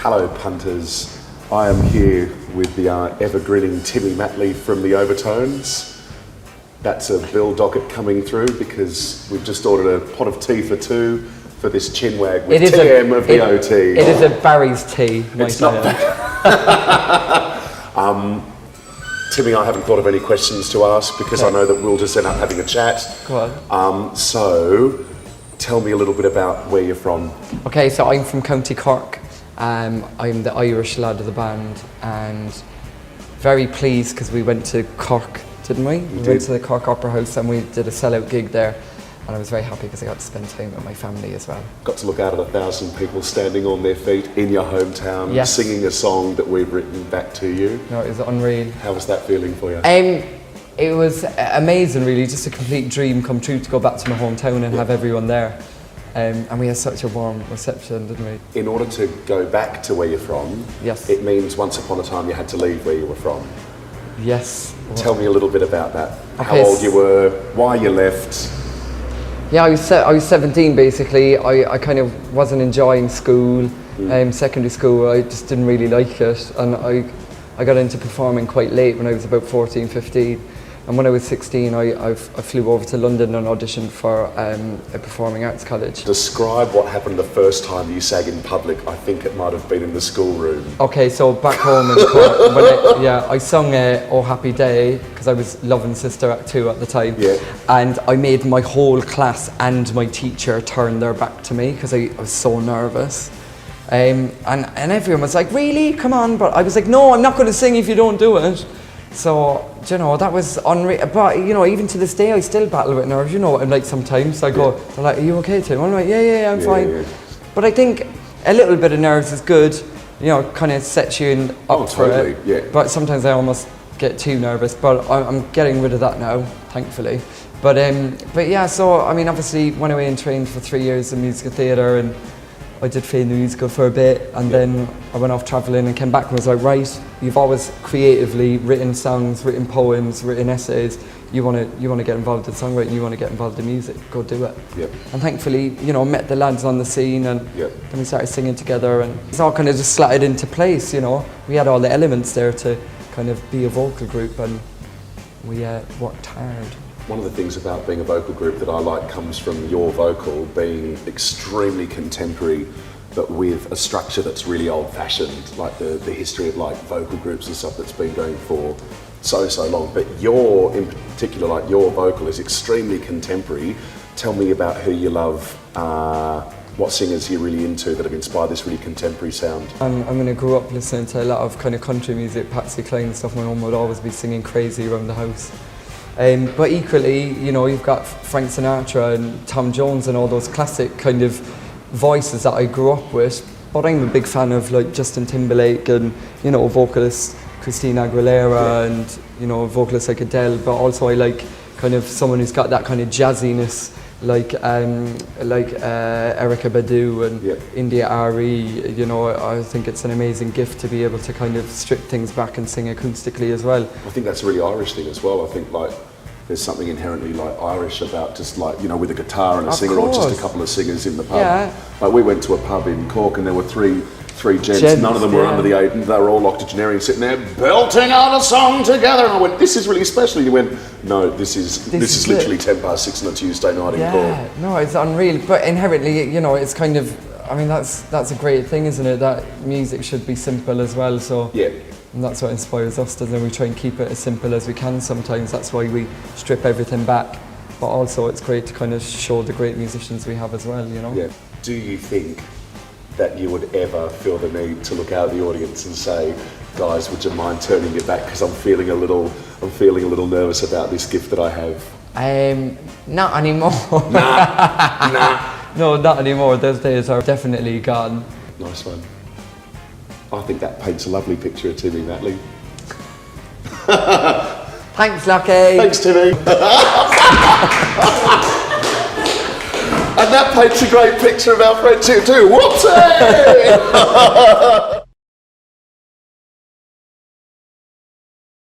Hello punters, I am here with the ever-grinning Timmy Matley from The Overtones. That's a bill docket coming through because we've just ordered a pot of tea for two for this chinwag with TM of the OT. It is a Barry's tea. It's not Timmy, I haven't thought of any questions to ask because I know that we'll just end up having a chat. Go on. So, tell me a little bit about where you're from. Okay, so I'm from County Cork. I'm the Irish lad of the band, and very pleased because we went to Cork, didn't we? We went to the Cork Opera House and we did a sellout gig there, and I was very happy because I got to spend time with my family as well. Got to look out at 1,000 people standing on their feet in your hometown, singing a song that we've written back to you. No, it was unreal. How was that feeling for you? It was amazing, really, just a complete dream come true to go back to my hometown and have everyone there. And we had such a warm reception, didn't we? In order to go back to where you're from, it means once upon a time you had to leave where you were from. Yes. Tell me a little bit about that. How old you were, why you left. Yeah, I was 17 basically. I kind of wasn't enjoying school, secondary school. I just didn't really like it, and I got into performing quite late when I was about 14, 15. And when I was 16, I flew over to London and auditioned for a performing arts college. Describe what happened the first time you sang in public. I think it might have been in the schoolroom. Okay, so back home in Cork, I sung Oh Happy Day because I was Love and Sister Act 2 at the time. Yeah. And I made my whole class and my teacher turn their back to me because I was so nervous. And everyone was like, really? Come on. But I was like, no, I'm not going to sing if you don't do it. So, you know, that was unreal. But, you know, even to this day, I still battle with nerves, you know, and like sometimes I go, they're like, are you okay, Tim? I'm like, yeah, I'm fine. Yeah. But I think a little bit of nerves is good, you know, kind of sets you up for it. Yeah. But sometimes I almost get too nervous, but I'm getting rid of that now, thankfully. But yeah, so, I mean, obviously went away and trained for 3 years in musical theatre, and I did Fame the Musical for a bit, and then I went off travelling and came back and was like, right, you've always creatively written songs, written poems, written essays. You want to get involved in songwriting, you want to get involved in music, go do it. Yep. And thankfully, you know, met the lads on the scene, and then we started singing together, and it's all kind of just slotted into place, you know. We had all the elements there to kind of be a vocal group, and we worked hard. One of the things about being a vocal group that I like comes from your vocal being extremely contemporary, but with a structure that's really old-fashioned, like the history of like vocal groups and stuff that's been going for so long. But your, in particular, like your vocal is extremely contemporary. Tell me about who you love, what singers you're really into that have inspired this really contemporary sound. I'm going to grow up listening to a lot of kind of country music, Patsy Cline and stuff. My mum would always be singing Crazy around the house. But equally, you know, you've got Frank Sinatra and Tom Jones and all those classic kind of voices that I grew up with. But I'm a big fan of like Justin Timberlake and, you know, vocalist Christina Aguilera and, you know, vocalist like Adele. But also I like kind of someone who's got that kind of jazziness, like Erykah Badu and India Ari. You know, I think it's an amazing gift to be able to kind of strip things back and sing acoustically as well. I think that's a really Irish thing as well. I think like there's something inherently like Irish about just like, you know, with a guitar and a singer or just a couple of singers in the pub. Yeah. Like we went to a pub in Cork and there were three gents, none of them were under the 8, and they were all octogenarians sitting there belting out a song together, and I went, this is really special. And you went, no, this is literally 6:10 on a Tuesday night in Cork. Yeah, no, it's unreal, but inherently, you know, it's kind of, I mean, that's a great thing, isn't it, that music should be simple as well, so and that's what inspires us, doesn't it? We try and keep it as simple as we can sometimes. That's why we strip everything back, but also it's great to kind of show the great musicians we have as well, you know. Yeah. Do you think that you would ever feel the need to look out at the audience and say, guys, would you mind turning it back because I'm feeling a little nervous about this gift that I have? Not anymore. Nah. No, not anymore. Those days are definitely gone. Nice one. I think that paints a lovely picture of Timmy Matley. Thanks, Lucky. Thanks, Timmy. And that paints a great picture of our friend too. Whoopsie!